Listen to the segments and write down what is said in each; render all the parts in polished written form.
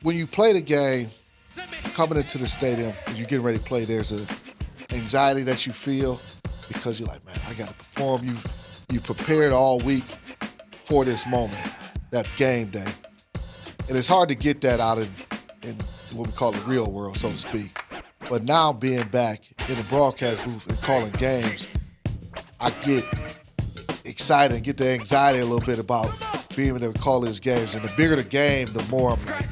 when you play the game, coming into the stadium, and you're getting ready to play, there's a anxiety that you feel because you're like, man, I got to perform. You prepared all week for this moment, that game day. And it's hard to get that out in what we call the real world, so to speak. But now being back in the broadcast booth and calling games, I get excited and get the anxiety a little bit about being able to call these games. And the bigger the game, the more I'm like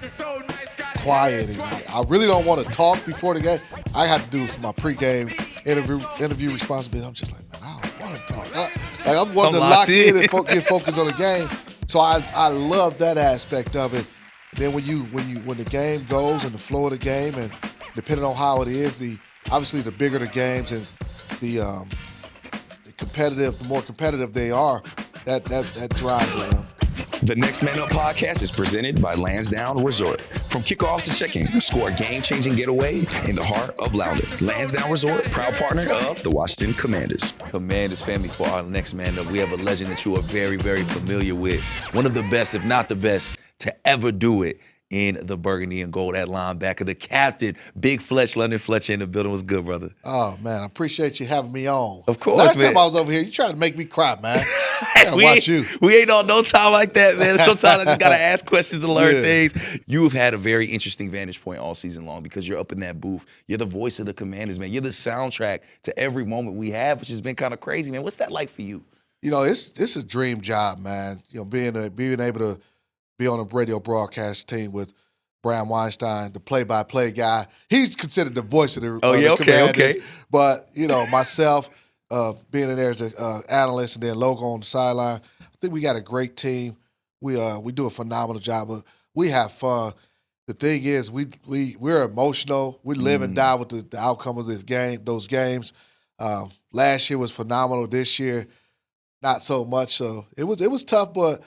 quiet. And I really don't want to talk before the game. I have to do my pregame interview responsibility. I'm just like, man, I don't want to talk. I'm wanting to lock in and get focused on the game. So I love that aspect of it. Then when the game goes and the flow of the game, and depending on how it is, obviously the bigger the games and the more competitive they are, that drives it. The Next Man Up podcast is presented by Lansdowne Resort. From kickoff to check-in, score a game-changing getaway in the heart of Loudoun. Lansdowne Resort, proud partner of the Washington Commanders. Commanders family, for our Next Man Up, we have a legend that you are very, very familiar with. One of the best, if not the best, to ever do it in the burgundy and gold at linebacker. The captain, Big Fletcher, London Fletcher in the building. Was good, brother. Oh, man, I appreciate you having me on. Of course, Last man. time I was over here, you tried to make me cry, man. I gotta watch you. We ain't on no time like that, man. Sometimes I just got to ask questions to learn things. You have had a very interesting vantage point all season long because you're up in that booth. You're the voice of the Commanders, man. You're the soundtrack to every moment we have, which has been kind of crazy, man. What's that like for you? You know, it's a dream job, man. You know, being able to be on a radio broadcast team with Brian Weinstein, the play-by-play guy. He's considered the voice of the Commanders. Okay. But, you know, myself, being in there as an analyst and then Logo on the sideline, I think we got a great team. We do a phenomenal job. But we have fun. The thing is, we're emotional. We live and die with the outcome of those games. Last year was phenomenal. This year, not so much. So it was tough, but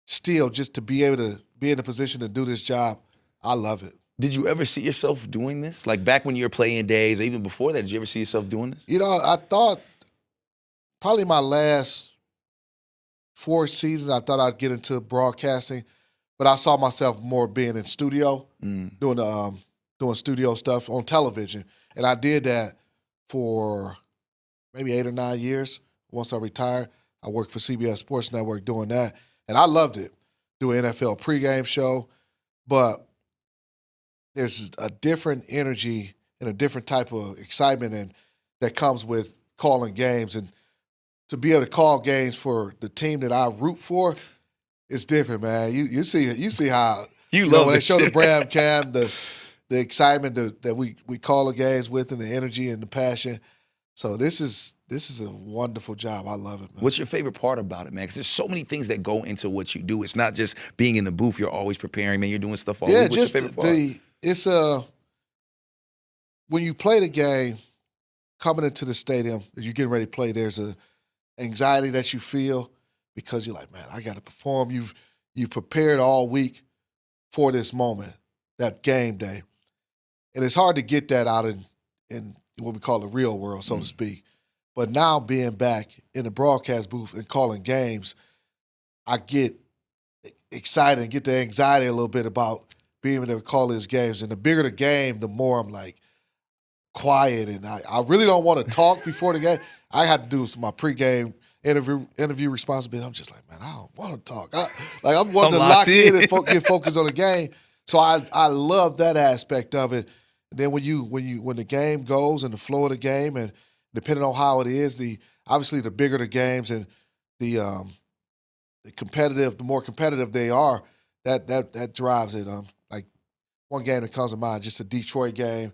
still, just to be able to be in a position to do this job, I love it. Did you ever see yourself doing this? Like back when you were playing days, or even before that, did you ever see yourself doing this? You know, I thought probably my last 4 seasons, I thought I'd get into broadcasting, but I saw myself more being in studio, doing studio stuff on television. And I did that for maybe 8 or 9 years. Once I retired, I worked for CBS Sports Network doing that. And I loved it, do an NFL pregame show. But there's a different energy and a different type of excitement that comes with calling games. And to be able to call games for the team that I root for, it's different, man. You see how you love when they show shit. the Bram Cam, the excitement that we call the games with, and the energy and the passion. So this is a wonderful job. I love it, man. What's your favorite part about it, man? Because there's so many things that go into what you do. It's not just being in the booth. You're always preparing, man. You're doing stuff all week. What's just your favorite part? It's when you play the game, coming into the stadium, you're getting ready to play, there's a anxiety that you feel because you're like, man, I got to perform. You prepared all week for this moment, that game day. And it's hard to get that out in what we call the real world, so to speak. But now being back in the broadcast booth and calling games, I get excited and get the anxiety a little bit about being able to call these games. And the bigger the game, the more I'm like quiet. And I really don't want to talk before the game. I had to do my pregame interview responsibility. I'm just like, man, I don't want to talk. I'm wanting to lock in and get focused on the game. So I love that aspect of it. And then when the game goes and the flow of the game, and depending on how it is, obviously the bigger the games and the more competitive they are, that drives it. Like one game that comes to mind, just a Detroit game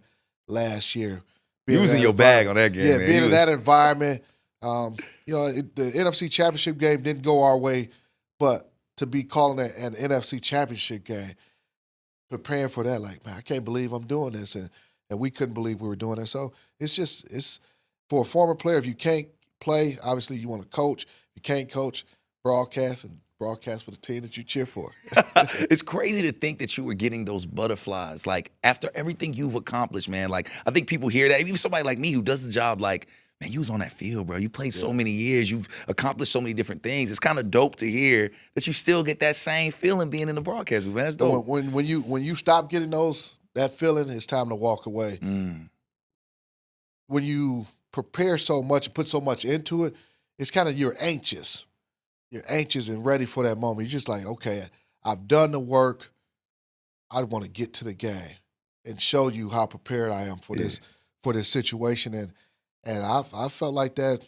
last year. You was in your bag on that game, yeah, man. being in that environment. The NFC Championship game didn't go our way, but to be calling it an NFC Championship game, preparing for that, like, man, I can't believe I'm doing this, and we couldn't believe we were doing it. So it's for a former player, if you can't play, obviously you want to coach. If you can't coach, broadcast for the team that you cheer for. It's crazy to think that you were getting those butterflies, like, after everything you've accomplished, man. Like, I think people hear that. Even somebody like me who does the job, like, Man, you was on that field, bro. You played so many years. You've accomplished so many different things. It's kind of dope to hear that you still get that same feeling being in the broadcast booth, man. That's dope. When you stop getting that feeling, it's time to walk away. When you prepare so much and put so much into it, it's kind of you're anxious. You're anxious and ready for that moment. You're just like, okay, I've done the work. I want to get to the game and show you how prepared I am for this situation. And I felt like that,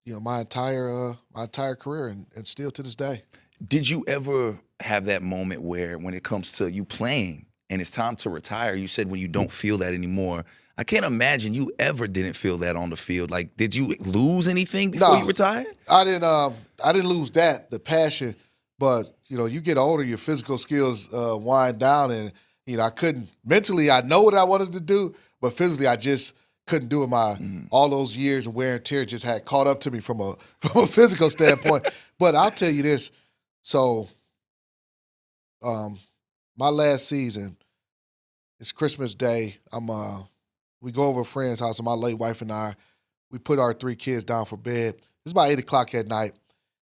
my entire career and still to this day. Did you ever have that moment where when it comes to you playing and it's time to retire, you said when you don't feel that anymore, I can't imagine you ever didn't feel that on the field. Like, did you lose anything before you retired? I didn't lose the passion, but you get older, your physical skills wind down, and I couldn't mentally. I know what I wanted to do, but physically, I just couldn't do it. All those years of wear and tear just had caught up to me from a physical standpoint. But I'll tell you this: so, my last season, it's Christmas Day. We go over a friend's house, and my late wife and I, we put our 3 kids down for bed. It's about 8 o'clock at night,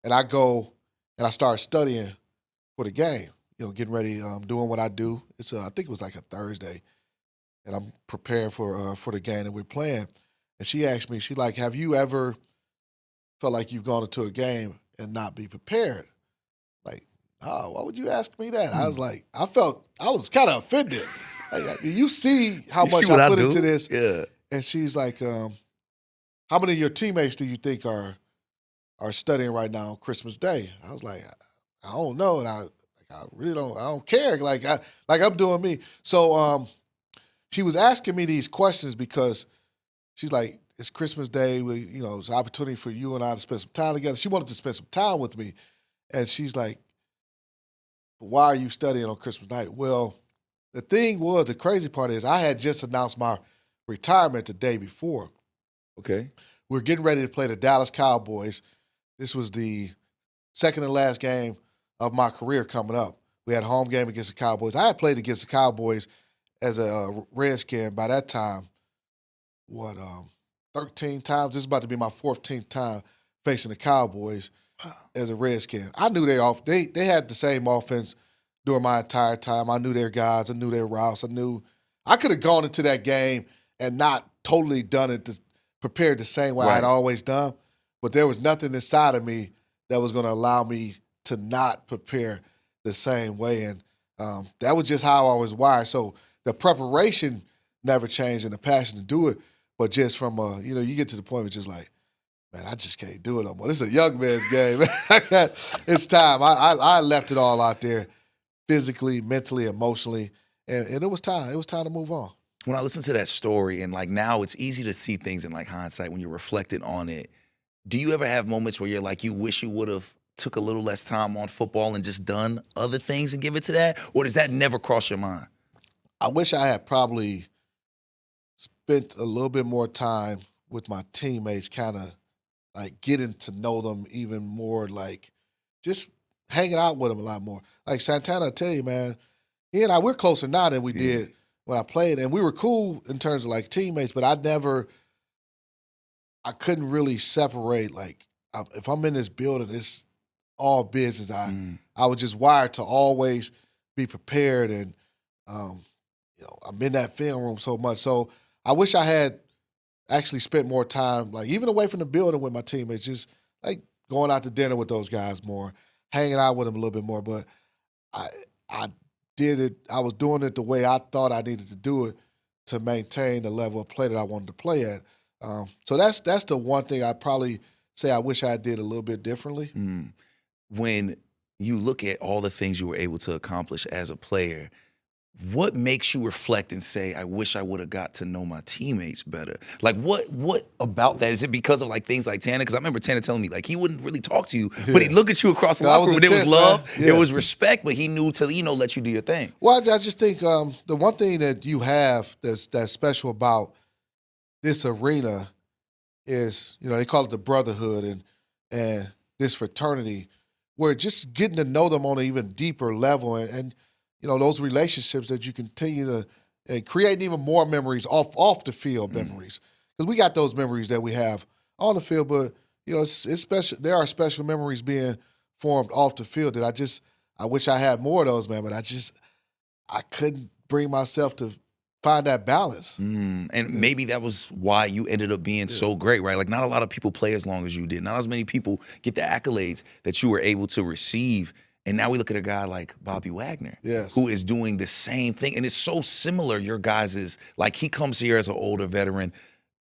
and I go and I start studying for the game. Getting ready, doing what I do. It's I think it was like a Thursday, and I'm preparing for the game that we're playing. And she asked me, she's like, "Have you ever felt like you've gone into a game and not be prepared?" Like, oh, why would you ask me that? I was like, I was kind of offended. Like, you see how much I put into this. Yeah. And she's like, how many of your teammates do you think are studying right now on Christmas Day? I was like, I don't know, and I really don't. I don't care. Like I'm doing me. So she was asking me these questions because she's like, it's Christmas Day. It's an opportunity for you and I to spend some time together. She wanted to spend some time with me, and she's like, why are you studying on Christmas night? Well, the crazy part is I had just announced my retirement the day before. Okay. We're getting ready to play the Dallas Cowboys. This was the second and last game of my career coming up. We had a home game against the Cowboys. I had played against the Cowboys as a Redskin by that time, 13 times? This is about to be my 14th time facing the Cowboys as a Redskin. I knew they had the same offense during my entire time. I knew their guys. I knew their routes. I could have gone into that game and not totally done it, prepared the same way I'd always done, but there was nothing inside of me that was going to allow me to not prepare the same way, and that was just how I was wired. So the preparation never changed and the passion to do it, but just from you get to the point where it's just like, man, I just can't do it no more. This is a young man's game. It's time. I left it all out there, physically, mentally, emotionally, and it was time. It was time to move on. When I listen to that story, and like now it's easy to see things in like hindsight when you're reflecting on it. Do you ever have moments where you're like, you wish you would have took a little less time on football and just done other things and give it to that? Or does that never cross your mind? I wish I had probably spent a little bit more time with my teammates, kind of like getting to know them even more, like just hanging out with them a lot more. Like Santana, I tell you, man, he and I, we're closer now than we did when I played. And we were cool in terms of like teammates, but I couldn't really separate. Like, if I'm in this building, it's all business. I was just wired to always be prepared, and I'm in that film room so much. So I wish I had actually spent more time, like even away from the building with my teammates, just like going out to dinner with those guys more, hanging out with them a little bit more. But I did it. I was doing it the way I thought I needed to do it to maintain the level of play that I wanted to play at. So that's the one thing I'd probably say I wish I did a little bit differently. When you look at all the things you were able to accomplish as a player, what makes you reflect and say, I wish I would have got to know my teammates better? Like, what about that? Is it because of like things like Tanner? Because I remember Tanner telling me like he wouldn't really talk to you, but he'd look at you across the locker room. There was love, there was respect, but he knew to let you do your thing. Well, I just think the one thing that you have that's special about this arena is, they call it the brotherhood and this fraternity, where just getting to know them on an even deeper level and those relationships that you continue to and create even more memories off the field memories. Because we got those memories that we have on the field, but it's special. There are special memories being formed off the field that I wish I had more of those, man. But I couldn't bring myself to find that balance. And maybe that was why you ended up being so great, right? Like, not a lot of people play as long as you did. Not as many people get the accolades that you were able to receive. And now we look at a guy like Bobby Wagner, who is doing the same thing. And it's so similar, your guys' like, he comes here as an older veteran,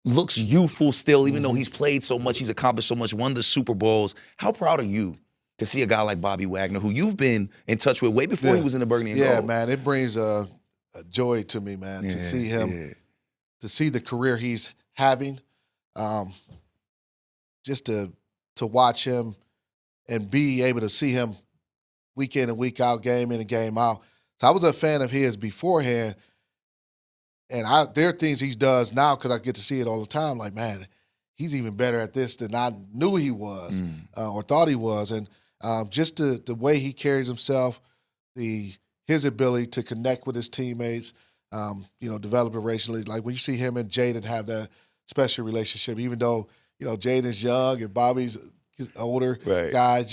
looks youthful still, even though he's played so much, he's accomplished so much, won the Super Bowls. How proud are you to see a guy like Bobby Wagner, who you've been in touch with way before he was in the Burgundy and Gold? Yeah, man, it brings a joy to me, man, to see him, to see the career he's having, just to watch him and be able to see him week in and week out, game in and game out. So I was a fan of his beforehand, and there are things he does now because I get to see it all the time. Like, man, he's even better at this than I knew he was or thought he was. And just the way he carries himself, his ability to connect with his teammates, develop a relationship. Like when you see him and Jaden have that special relationship, even though, Jaden's young and Bobby's older guy,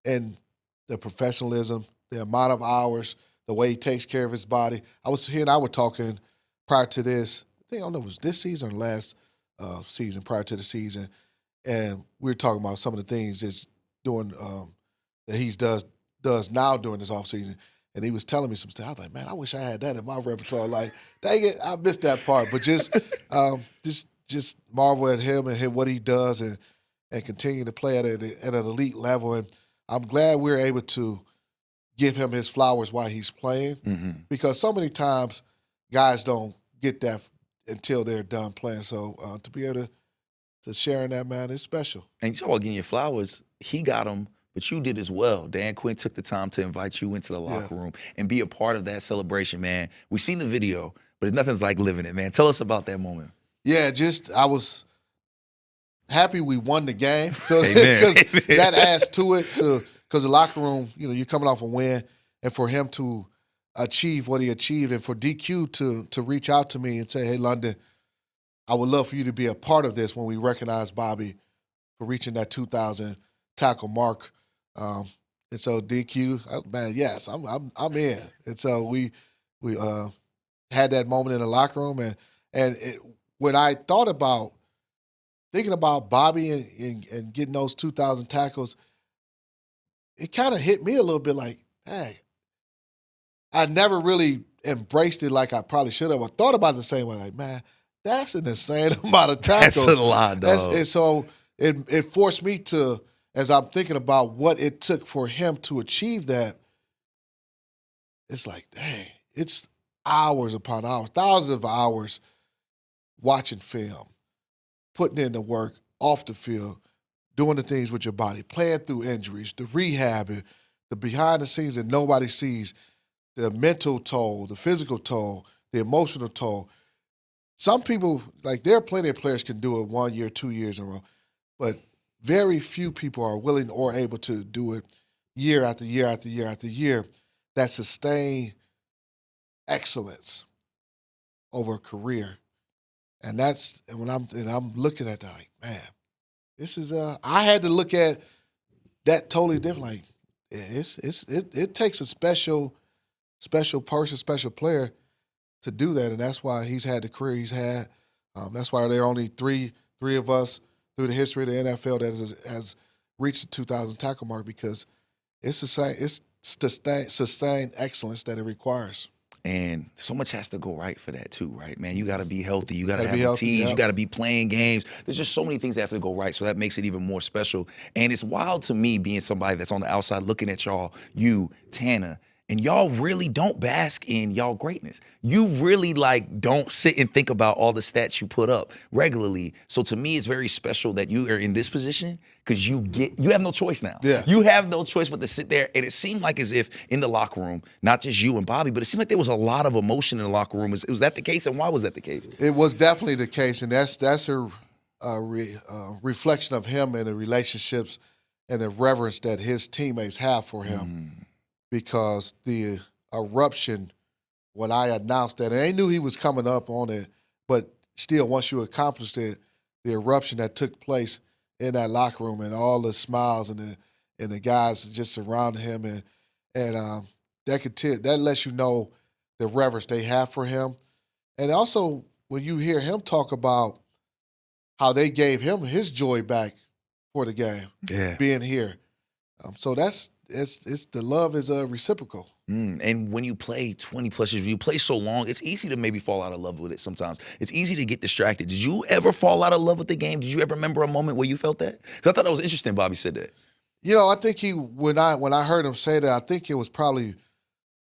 and the professionalism, the amount of hours, the way he takes care of his body. He and I were talking prior to this, I don't know if it was this season or last season, prior to the season, and we were talking about some of the things that's doing that he does now during this offseason. And he was telling me some stuff. I was like, man, I wish I had that in my repertoire. Like, dang it, I missed that part. But just marvel at him and what he does and continue to play at an elite level. And I'm glad we're able to give him his flowers while he's playing, because so many times guys don't get that until they're done playing. So to be able to share in that, man, is special. And you talk about getting your flowers, he got them, but you did as well. Dan Quinn took the time to invite you into the locker room and be a part of that celebration, man. We've seen the video, but nothing's like living it, man. Tell us about that moment. Yeah, I was happy we won the game. So because that adds to it. Because the locker room, you're coming off a win, and for him to achieve what he achieved, and for DQ to reach out to me and say, hey, London, I would love for you to be a part of this when we recognize Bobby for reaching that 2,000 tackle mark. And so DQ, man, yes, I'm in. And so we had that moment in the locker room, and when I thought about thinking about Bobby and getting those 2,000 tackles, it kind of hit me a little bit like, hey, I never really embraced it like I probably should have. I thought about it the same way, like, man, that's an insane amount of tackles. That's a lot, dog. And so it forced me to, as I'm thinking about what it took for him to achieve that, it's like, dang, it's hours upon hours, thousands of hours watching film, putting in the work off the field, doing the things with your body, playing through injuries, the rehab, the behind the scenes that nobody sees, the mental toll, the physical toll, the emotional toll. Some people, like, there are plenty of players can do it 1 year, 2 years in a row, but very few people are willing or able to do it year after year after year after year that sustain excellence over a career. And when I'm looking at that, like, man, this is I had to look at that totally different. Like, it takes a special person, special player to do that, and that's why he's had the career he's had. That's why there are only three of us through the history of the NFL that has reached the 2,000 tackle mark, because it's sustained excellence that it requires. And so much has to go right for that too, right, man? You got to be healthy. You got to have routines. You got to be playing games. There's just so many things that have to go right, so that makes it even more special. And it's wild to me being somebody that's on the outside looking at y'all, you, Tana, and y'all really don't bask in y'all greatness. You really, like, don't sit and think about all the stats you put up regularly. So to me, it's very special that you are in this position, because you have no choice now. Yeah. You have no choice but to sit there. And it seemed like as if in the locker room, not just you and Bobby, but it seemed like there was a lot of emotion in the locker room. Was that the case, and why was that the case? It was definitely the case, and that's a reflection of him and the relationships and the reverence that his teammates have for him. Because the eruption, when I announced that, and they knew he was coming up on it, but still, once you accomplished it, eruption that took place in that locker room and all the smiles and the guys just surrounding him and that lets you know the reverence they have for him. And also when you hear him talk about how they gave him his joy back for the game, being here. So it's the love is reciprocal. And when you play 20 plus years, when you play so long, it's easy to maybe fall out of love with it sometimes. It's easy to get distracted. Did you ever fall out of love with the game? Did you ever remember a moment where you felt that? Because I thought that was interesting Bobby said that. You know, I think when I heard him say that, I think it was probably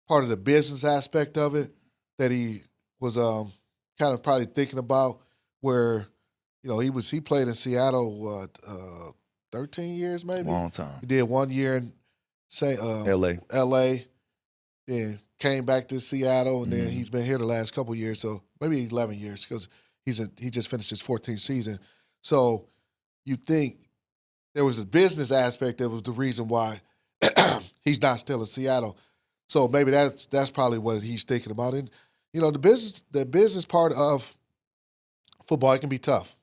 part of the business aspect of it that he was kind of probably thinking about where, you know, he played in Seattle, 13 years maybe? Long time. He did 1 year in L.A., then came back to Seattle, and then he's been here the last couple of years, so maybe 11 years because he just finished his 14th season. So you think there was a business aspect that was the reason why he's not still in Seattle. So maybe that's probably what he's thinking about. And, you know, the business part of football, it can be tough.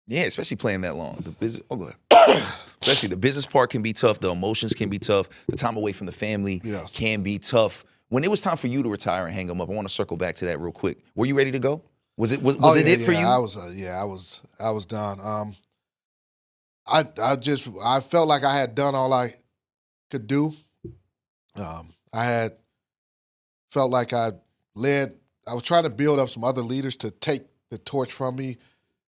Yeah, especially playing that long. The business. Oh, go ahead. Especially the business part can be tough. The emotions can be tough. The time away from the family can be tough. When it was time for you to retire and hang them up, I want to circle back to that real quick. Were you ready to go? Was it it for you? I was done. I felt like I had done all I could do. I had felt like I was trying to build up some other leaders to take the torch from me.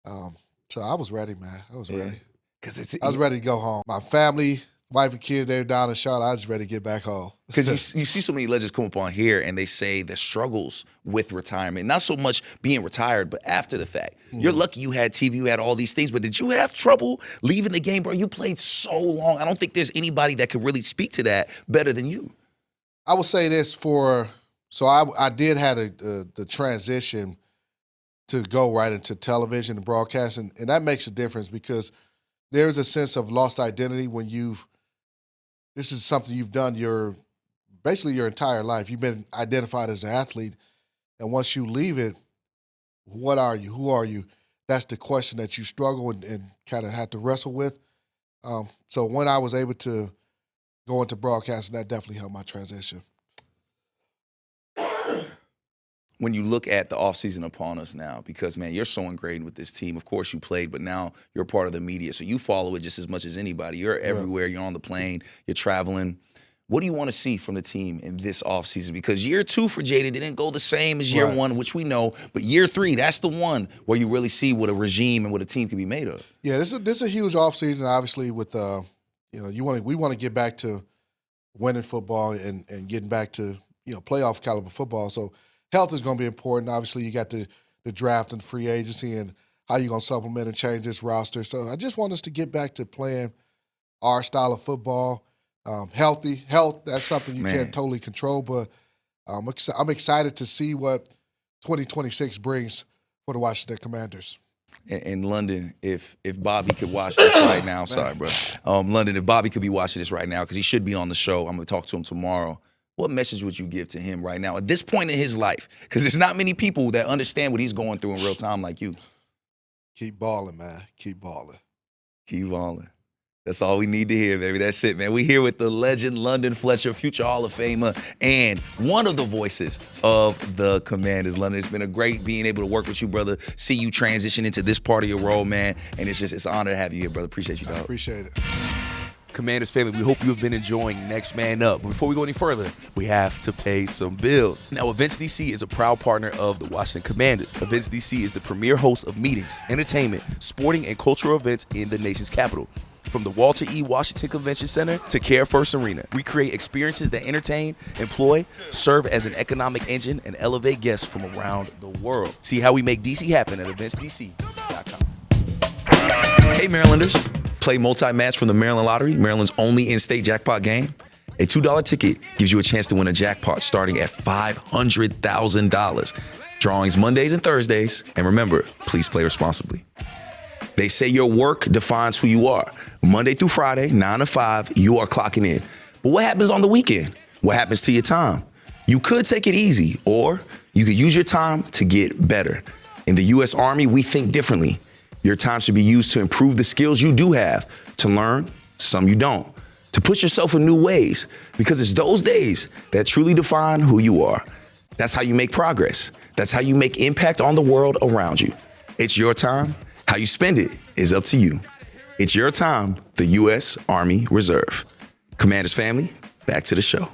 So I was ready, man. I was ready. I was ready to go home. My family, wife and kids, they were down in Charlotte. I was just ready to get back home. Because you see so many legends come up on here and they say the struggles with retirement, not so much being retired, but after the fact. You're lucky you had TV, you had all these things, but did you have trouble leaving the game, bro? You played so long. I don't think there's anybody that could really speak to that better than you. I would say this so I did have the transition to go right into television and broadcasting, and that makes a difference because there's a sense of lost identity when this is something you've done basically your entire life. You've been identified as an athlete, and once you leave it, what are you? Who are you? That's the question that you struggle and kind of have to wrestle with. So when I was able to go into broadcasting, that definitely helped my transition. When you look at the offseason upon us now, because, man, you're so ingrained with this team. Of course you played, but now you're part of the media, so you follow it just as much as anybody. You're everywhere. You're on the plane. You're traveling. What do you want to see from the team in this offseason? Because year 2 for Jaden didn't go the same as year 1, which we know, but year 3, that's the one where you really see what a regime and what a team can be made of. Yeah, this is a huge offseason, obviously, with, we want to get back to winning football and getting back to, playoff caliber football. So health is going to be important. Obviously, you got the draft and free agency and how you're going to supplement and change this roster. So I just want us to get back to playing our style of football. Health, that's something you can't totally control, but I'm excited to see what 2026 brings for the Washington Commanders. In London, if Bobby could watch this right now, sorry, bro. London, if Bobby could be watching this right now, because he should be on the show, I'm going to talk to him tomorrow. What message would you give to him right now at this point in his life? Because there's not many people that understand what he's going through in real time like you. Keep balling, man. Keep balling. Keep balling. That's all we need to hear, baby. That's it, man. We here with the legend, London Fletcher, future Hall of Famer, and one of the voices of the Commanders. London, it's been a great being able to work with you, brother. See you transition into this part of your role, man. And it's an honor to have you here, brother. Appreciate you, dog. I appreciate it. Commanders family, we hope you have been enjoying Next Man Up. But before we go any further, we have to pay some bills. Now, Events DC is a proud partner of the Washington Commanders. Events DC is the premier host of meetings, entertainment, sporting, and cultural events in the nation's capital. From the Walter E. Washington Convention Center to Care First Arena, we create experiences that entertain, employ, serve as an economic engine, and elevate guests from around the world. See how we make DC happen at eventsdc.com. Hey, Marylanders. Play multi-match from the Maryland Lottery, Maryland's only in-state jackpot game. A $2 ticket gives you a chance to win a jackpot starting at $500,000. Drawings Mondays and Thursdays. And remember, please play responsibly. They say your work defines who you are. Monday through Friday, 9 to 5, you are clocking in. But what happens on the weekend? What happens to your time? You could take it easy, or you could use your time to get better. In the U.S. Army, we think differently. Your time should be used to improve the skills you do have, to learn some you don't, to push yourself in new ways, because it's those days that truly define who you are. That's how you make progress. That's how you make impact on the world around you. It's your time. How you spend it is up to you. It's your time, the U.S. Army Reserve. Commanders family, back to the show.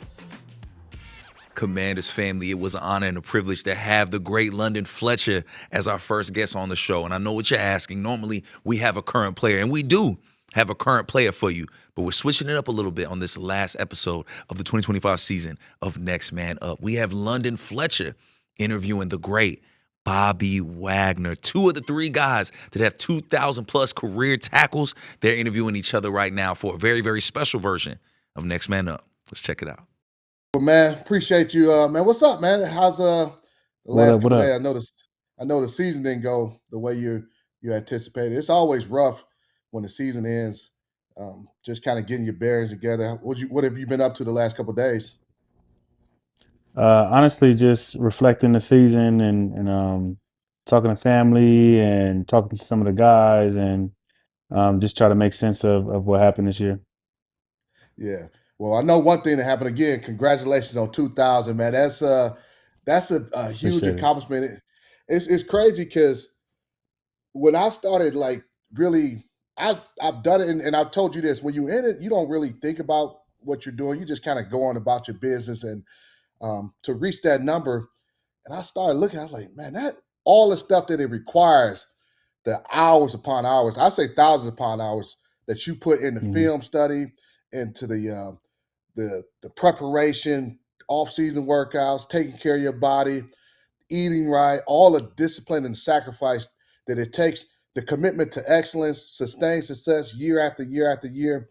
Commanders family, it was an honor and a privilege to have the great London Fletcher as our first guest on the show. And I know what you're asking. Normally, we have a current player, and we do have a current player for you, but we're switching it up a little bit on this last episode of the 2025 season of Next Man Up. We have London Fletcher interviewing the great Bobby Wagner, two of the three guys that have 2,000-plus career tackles. They're interviewing each other right now for a very, very special version of Next Man Up. Let's check it out. Well, man, appreciate you, man. What's up, man? How's the last couple days? I know the season didn't go the way you anticipated. It's always rough when the season ends. Just kind of getting your bearings together. What have you been up to the last couple days? Honestly, just reflecting the season and talking to family and talking to some of the guys and just try to make sense of what happened this year. Yeah. Well, I know one thing that happened again. Congratulations on 2,000, man. That's a huge Appreciate it. accomplishment. It's crazy because when I started, like, really, I've done it, and I've told you this. When you're in it, you don't really think about what you're doing. You just kind of go on about your business, and to reach that number, and I started looking. I was like, man, that all the stuff that it requires, the hours upon hours. I say thousands upon hours that you put in the film study, into the preparation, off-season workouts, taking care of your body, eating right, all the discipline and sacrifice that it takes, the commitment to excellence, sustained success year after year after year.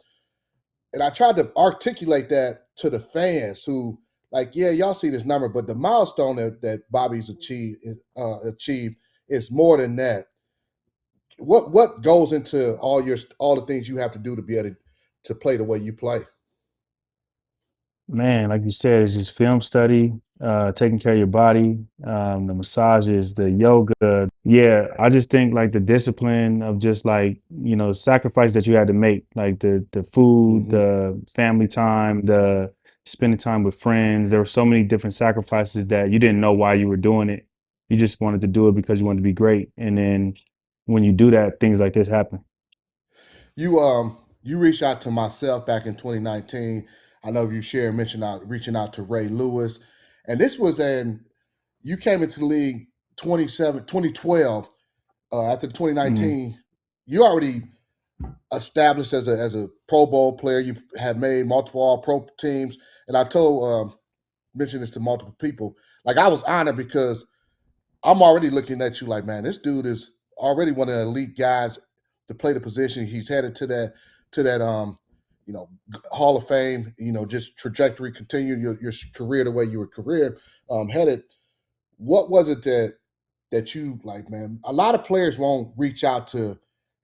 And I tried to articulate that to the fans who, like, yeah, y'all see this number, but the milestone that Bobby's achieved is more than that. What goes into all the things you have to do to be able to play the way you play? Man, like you said, it's just film study, taking care of your body, the massages, the yoga. Yeah, I just think like the discipline of just like, sacrifice that you had to make, like the food, the family time, the spending time with friends. There were so many different sacrifices that you didn't know why you were doing it. You just wanted to do it because you wanted to be great. And then when you do that, things like this happen. You reached out to myself back in 2019. I know you reaching out to Ray Lewis. And this was you came into the league 2012. After the 2019, you already established as a Pro Bowl player. You had made multiple All-Pro teams. And I mentioned this to multiple people. Like, I was honored because I'm already looking at you like, man, this dude is already one of the elite guys to play the position. He's headed to that Hall of Fame, just trajectory, continue your career the way you were headed. What was it that you like, man? A lot of players won't reach out to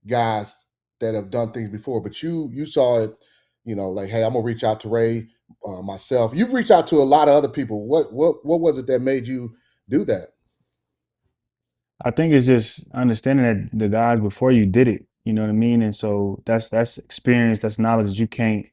guys that have done things before, but you saw it, like, hey, I'm gonna reach out to Ray, myself. You've reached out to a lot of other people. What was it that made you do that? I think it's just understanding that the guys before you did it, you know what I mean? And so that's experience, that's knowledge that you can't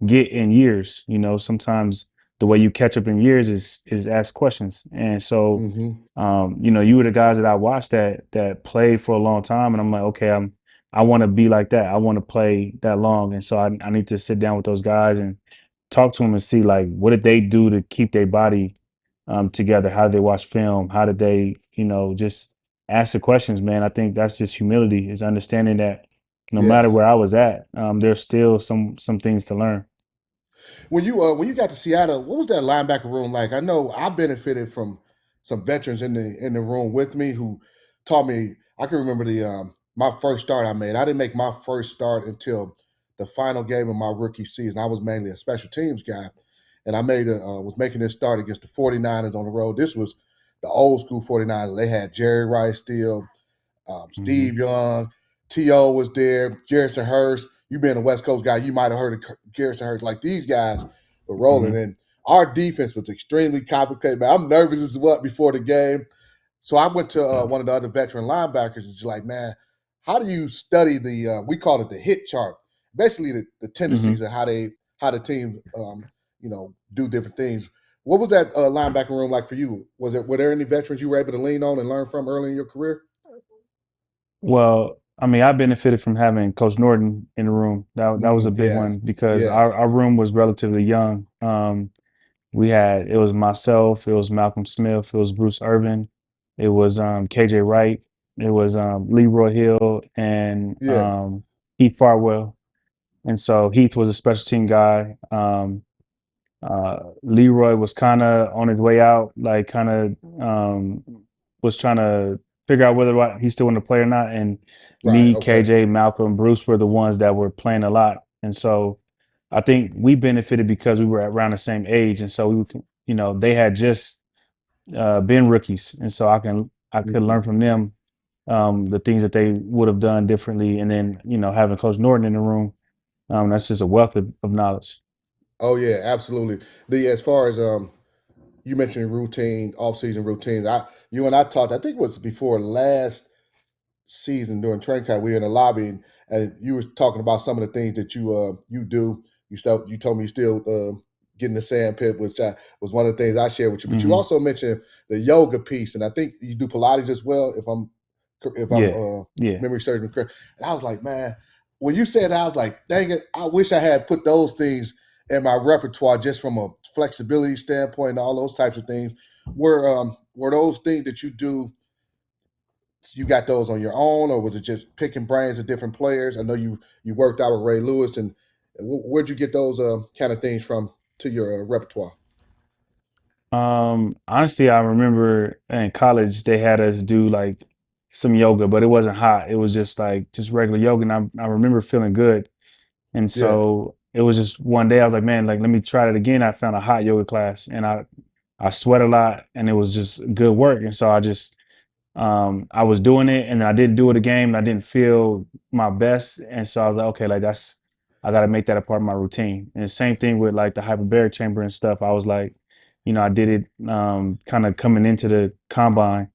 get in years. Sometimes the way you catch up in years is ask questions. And so, you were the guys that I watched that played for a long time. And I'm like, okay, I want to be like that. I want to play that long. And so I need to sit down with those guys and talk to them and see, like, what did they do to keep their body together? How did they watch film? How did they, just ask the questions, man? I think that's just humility, is understanding that no matter where I was at, there's still some things to learn. When you got to Seattle, what was that linebacker room like? I know I benefited from some veterans in the room with me who taught me. I can remember my first start I made. I didn't make my first start until the final game of my rookie season. I was mainly a special teams guy, and I was making this start against the 49ers on the road. This was the old school 49ers. They had Jerry Rice still, Steve Young, T.O. was there, Garrison Hurst. You being a West Coast guy, you might have heard of Garrison Hurst. Like, these guys were rolling. And our defense was extremely complicated. Man, I'm nervous as what before the game. So I went to one of the other veteran linebackers and just like, man, how do you study the we call it the hit chart, basically the tendencies of how the team do different things. What was that linebacker room like for you? Were there any veterans you were able to lean on and learn from early in your career? Well, I mean, I benefited from having Coach Norton in the room. That was a big Yes, one because our, yes, our room was relatively young. It was myself, it was Malcolm Smith, it was Bruce Irvin, it was KJ Wright, it was Leroy Hill and yeah, Heath Farwell. And so Heath was a special team guy. Leroy was kind of on his way out, like kind of was trying to figure out whether or not he still wanted to play or not. And right, me, okay. KJ, Malcolm, Bruce were the ones that were playing a lot. And so I think we benefited because we were around the same age, and so they had just been rookies, and so I could Mhm. learn from them the things that they would have done differently. And then having Coach Norton in the room, that's just a wealth of knowledge. Oh yeah, absolutely. The as far as you mentioned routine, off-season routines. You and I talked. I think it was before last season during training camp. We were in the lobby, and you were talking about some of the things that you do. You told me you still get in the sand pit, which was one of the things I shared with you. But you Hmm. also mentioned the yoga piece, and I think you do Pilates as well. If I'm Yeah, yeah. memory serves me correct. And I was like, man, when you said that, I was like, dang it, I wish I had put those things in my repertoire just from a flexibility standpoint and all those types of things. Were those things that you do? You got those on your own, or was it just picking brains of different players? I know you worked out with Ray Lewis, and where'd you get those kind of things from to your repertoire? Honestly, I remember in college they had us do like some yoga, but it wasn't hot. It was just like just regular yoga, and I remember feeling good. And Yeah, so it was just one day I was like, man, like let me try it again. I found a hot yoga class, and I sweat a lot, and it was just good work. And so I was doing it, and I didn't do it again. And I didn't feel my best, and so I was like, okay, like I got to make that a part of my routine. And the same thing with like the hyperbaric chamber and stuff. I was like, I did it kind of coming into the combine,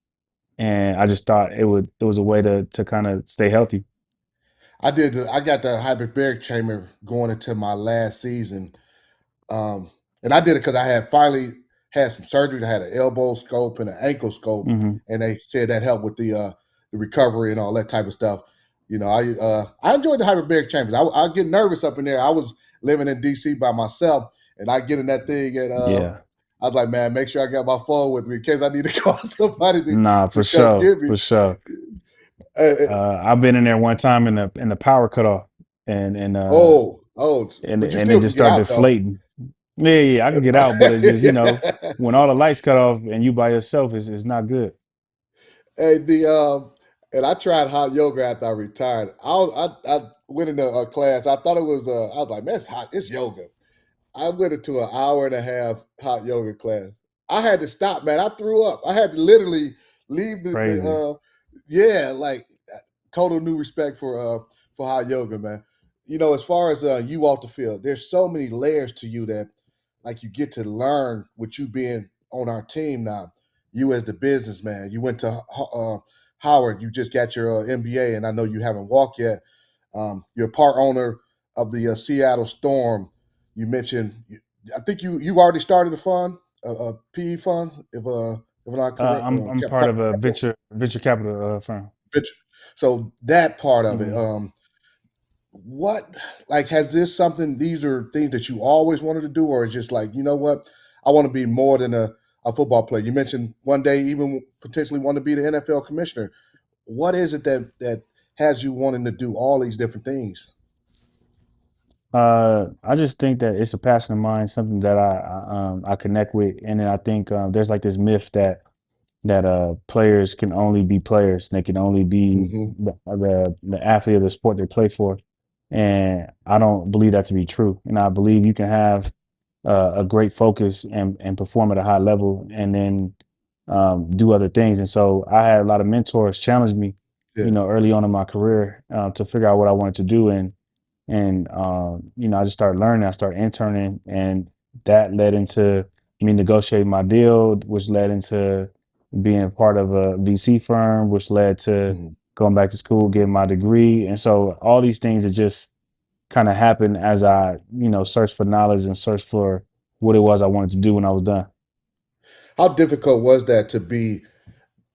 and I just thought it was a way to kind of stay healthy. I did. I got the hyperbaric chamber going into my last season. Um, and I did it because I had finally had some surgery. I had an elbow scope and an ankle scope, Hmm. and they said that helped with the recovery and all that type of stuff. I enjoyed the hyperbaric chambers. I get nervous up in there. I was living in DC by myself, and I get in that thing, and Yeah, I was like, man, make sure I got my phone with me in case I need to call somebody nah, to for come sure, get me. for sure. Uh, uh, I've been in there one time in the power cut off, and and uh, oh, and but you and it still just can get started out though. deflating. Yeah, yeah, I can get out, but it's just when all the lights cut off and you by yourself, it's not good. Hey, and I tried hot yoga after I retired. I went into a class. I thought it was. I was like, man, it's hot. It's yoga. I went into an hour and a half hot yoga class. I had to stop, man. I threw up. I had to literally leave Crazy. yeah, like total new respect for hot yoga, man. As far as you off the field, there's so many layers to you that like you get to learn with you being on our team now. You as the businessman, you went to Howard, you just got your MBA, and I know you haven't walked yet. You're part owner of the Seattle Storm. You mentioned, I think you already started a fund, a PE fund, if I'm not correct. I'm part of a venture capital firm. Venture. So that part of it. Hmm. What like has this something? These are things that you always wanted to do, or is just like what? I want to be more than a football player. You mentioned one day even potentially want to be the NFL commissioner. What is it that has you wanting to do all these different things? I just think that it's a passion of mine, something that I connect with, and then I think there's like this myth that players can only be players. They can only be Hmm. the athlete of the sport they play for. And I don't believe that to be true. And I believe you can have a great focus and perform at a high level and then do other things. And so I had a lot of mentors challenge me, Yeah. early on in my career to figure out what I wanted to do. And I just started learning. I started interning, and that led into me negotiating my deal, which led into being part of a VC firm, which led to Hmm. going back to school, getting my degree. And so all these things that just kind of happened as I, searched for knowledge and searched for what it was I wanted to do when I was done. How difficult was that to be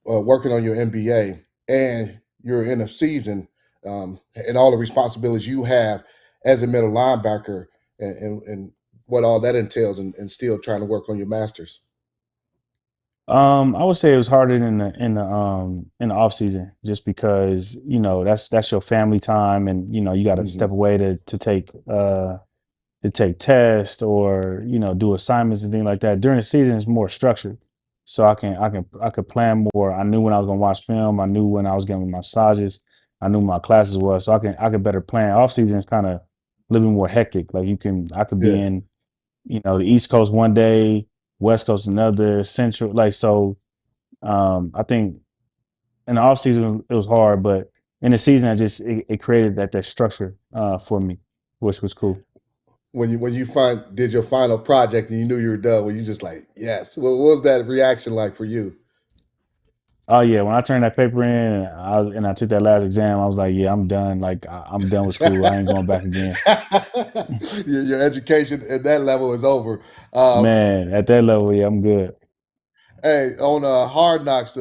working on your MBA and you're in a season and all the responsibilities you have as a middle linebacker and what all that entails and still trying to work on your masters? I would say it was harder in the off season, just because that's your family time, and you got to Hmm. step away to take tests or do assignments and things like that. During the season, it's more structured, so I could plan more. I knew when I was gonna watch film. I knew when I was getting my massages. I knew my classes was, so I could better plan. Off season is kind of a little bit more hectic. Like I could be Yeah. in the East Coast one day, West Coast another, Central, like so. I think in the off season it was hard, but in the season it created that structure for me, which was cool. When you did your final project and you knew you were done, were you just like, yes? What was that reaction like for you? Oh yeah, when I turned that paper in and I took that last exam, I was like, yeah, I'm done. Like I'm done with school. I ain't going back again. Your education at that level is over. Um, Man, at that level, yeah, I'm good. hey, on Hard Knocks,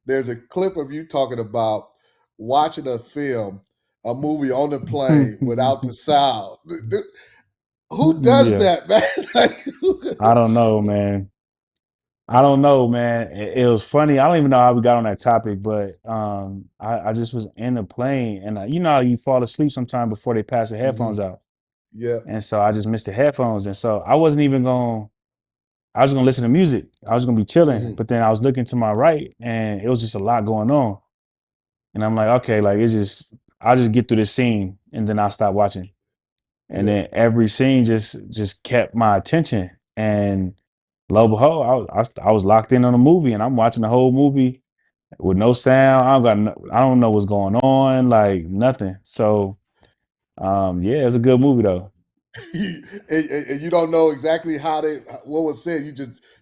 there's a clip of you talking about watching a movie on the plane without the sound. Who does Yeah, that, man? Like, I don't know, man. I don't know, man. It was funny. I don't even know how we got on that topic, but I just was in the plane, and you know how you fall asleep sometime before they pass the hmm headphones out, yeah. and so I just missed the headphones, and so I wasn't even going. I was gonna listen to music. I was gonna be chilling, hmm but then I was looking to my right, and it was just a lot going on, and I'm like, okay, like I'll just get through this scene, and then I'll stop watching, and Yeah. then every scene just kept my attention, and lo and behold, I was locked in on the movie, and I'm watching the whole movie with no sound. I don't know what's going on, like nothing. So yeah, it's a good movie though. And you don't know exactly what was said.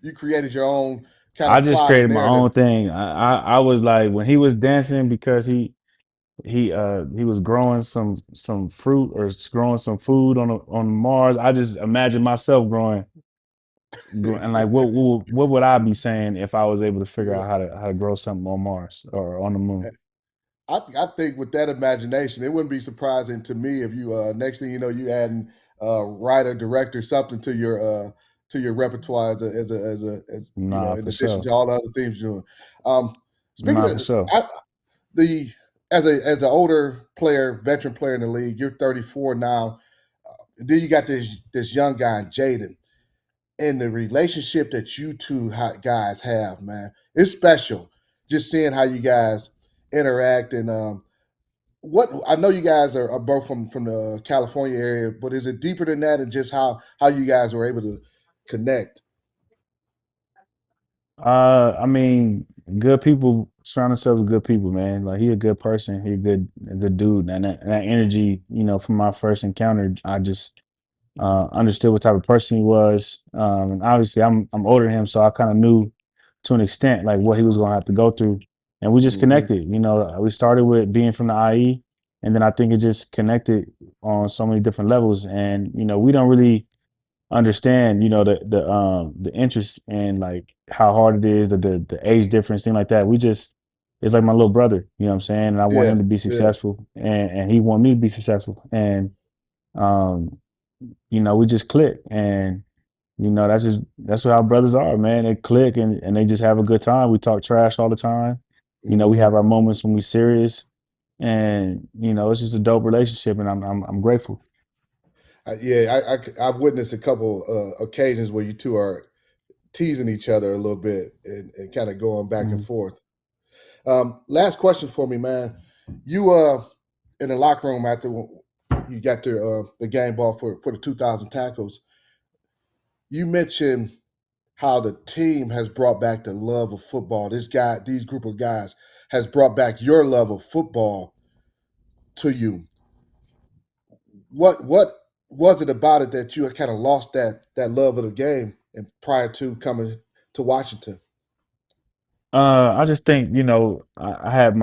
You created your own kind I of just plot and created my narrative. own thing. I was like, when he was dancing, because he was growing some fruit or growing some food on Mars. I just imagined myself and like what would I be saying if I was able to figure Yeah. out how to grow something on Mars or on the moon? I think with that imagination, it wouldn't be surprising to me if you next thing you know you adding writer, director, something to your repertoire as Nah, in for addition sure. to all the other things you're doing. Um, speaking Nah, of for sure. the as an older player, veteran player in the league, you're 34 now. Then you got this young guy, Jaden, and the relationship that you two guys have, man, it's special. Just seeing how you guys interact and what I know you guys are both from the California area, but is it deeper than that and just how you guys were able to connect? I mean, good people surround themselves with good people, man. Like he a good person. He a good dude, and that energy, from my first encounter, I just understood what type of person he was. And obviously, I'm older than him, so I kind of knew to an extent like what he was going to have to go through, and we just Hmm. connected. We started with being from the IE, and then I think it just connected on so many different levels. And we don't really understand, the interest and like how hard it is, the age difference, thing like that. It's like my little brother, you know what I'm saying? And I want Yeah, him to be yeah. successful, and he want me to be successful. And um, we just click, and that's what our brothers are, man. They click, and they just have a good time. We talk trash all the time. We Hmm. have our moments when we serious, and it's just a dope relationship, and I'm grateful. Yeah, I've witnessed a couple occasions where you two are teasing each other a little bit and kind of going back and Mhm. forth. Last question for me, man. You in the locker room after you got the game ball for the 2,000 tackles. You mentioned how the team has brought back the love of football. These group of guys has brought back your love of football to you. What was it about it that you kind of lost that love of the game and prior to coming to Washington? I just think, I had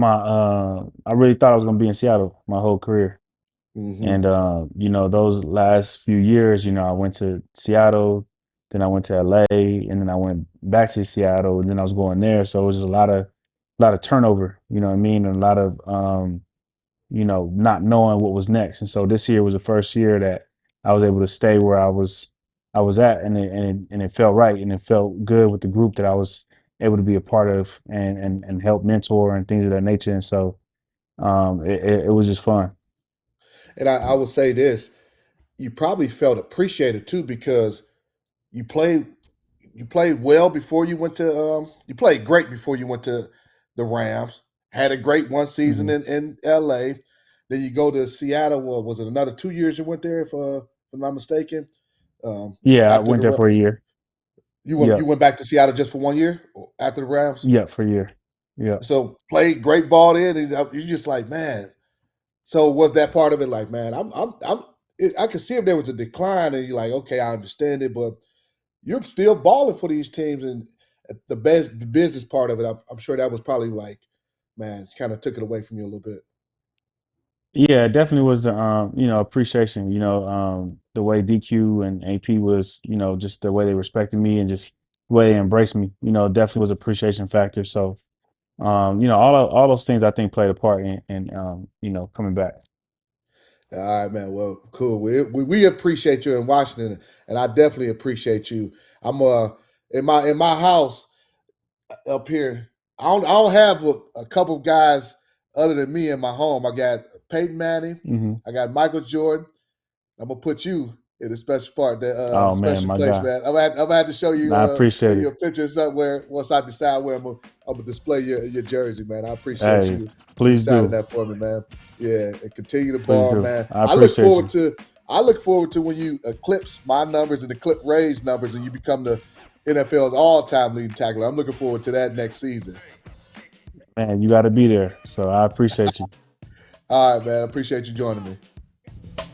I really thought I was gonna be in Seattle my whole career. Hmm. And those last few years, I went to Seattle, then I went to LA, and then I went back to Seattle, and then I was going there. So it was just a lot of turnover, you know what I mean, and a lot of not knowing what was next. And so this year was the first year that I was able to stay where I was at, and it felt right, and it felt good with the group that I was able to be a part of, and help mentor and things of that nature. And so it was just fun. And I will say this: you probably felt appreciated too because you played you played well before you went to you played great before you went to the Rams. Had a great one season Mhm. in LA. Then you go to Seattle. What was it? Another 2 years you went there, if I'm not mistaken. Yeah, I After went the there for a year. you Yep. went back to Seattle just for 1 year after the Rams. Yep, for a year. Yep. So played great ball in, and you're just like, man. So was that part of it? Like, man, I could see if there was a decline, and you're like, okay, I understand it, but you're still balling for these teams, and the business part of it, I'm sure that was probably like, man, kind of took it away from you a little bit. Yeah, it definitely was appreciation, the way DQ and AP was, just the way they respected me and just the way they embraced me, definitely was appreciation factor. So all those things I think played a part in coming back. All right, man. Well, cool. We appreciate you in Washington, and I definitely appreciate you. I'm in my house up here. I don't have a couple of guys other than me in my home. I got Peyton Manning. Hmm. I got Michael Jordan. I'm gonna put you in a special part, that Oh man, special my place, guy. man. I'm gonna have to I appreciate show you it. a picture somewhere once I decide where I'm gonna display your jersey, man. I appreciate Hey, you please signing do. that for me, man. Yeah, and continue to Please ball, do. man. I I look appreciate forward you. to when you eclipse my numbers and eclipse Ray's numbers, and you become the NFL's all-time leading tackler. I'm looking forward to that next season. Man, you got to be there. So I appreciate you. All right, man. I appreciate you joining me.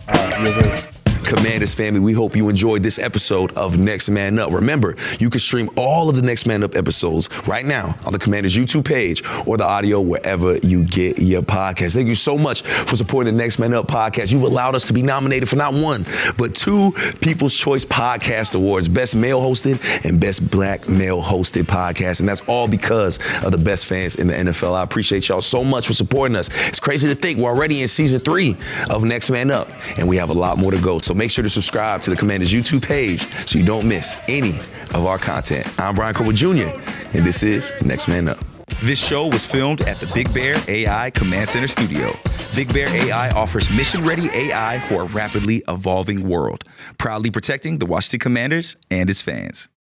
All right. Yes, sir. Commanders family, we hope you enjoyed this episode of Next Man Up. Remember, you can stream all of the Next Man Up episodes right now on the Commanders YouTube page or the audio wherever you get your podcast. Thank you so much for supporting the Next Man Up podcast. You've allowed us to be nominated for not one, but 2 People's Choice Podcast Awards, Best Male Hosted and Best Black Male Hosted Podcast. And that's all because of the best fans in the NFL. I appreciate y'all so much for supporting us. It's crazy to think we're already in season 3 of Next Man Up, and we have a lot more to go. So make sure to subscribe to the Commanders YouTube page so you don't miss any of our content. I'm Brian Cole Jr., and this is Next Man Up. This show was filmed at the Big Bear AI Command Center studio. Big Bear AI offers mission-ready AI for a rapidly evolving world, proudly protecting the Washington Commanders and its fans.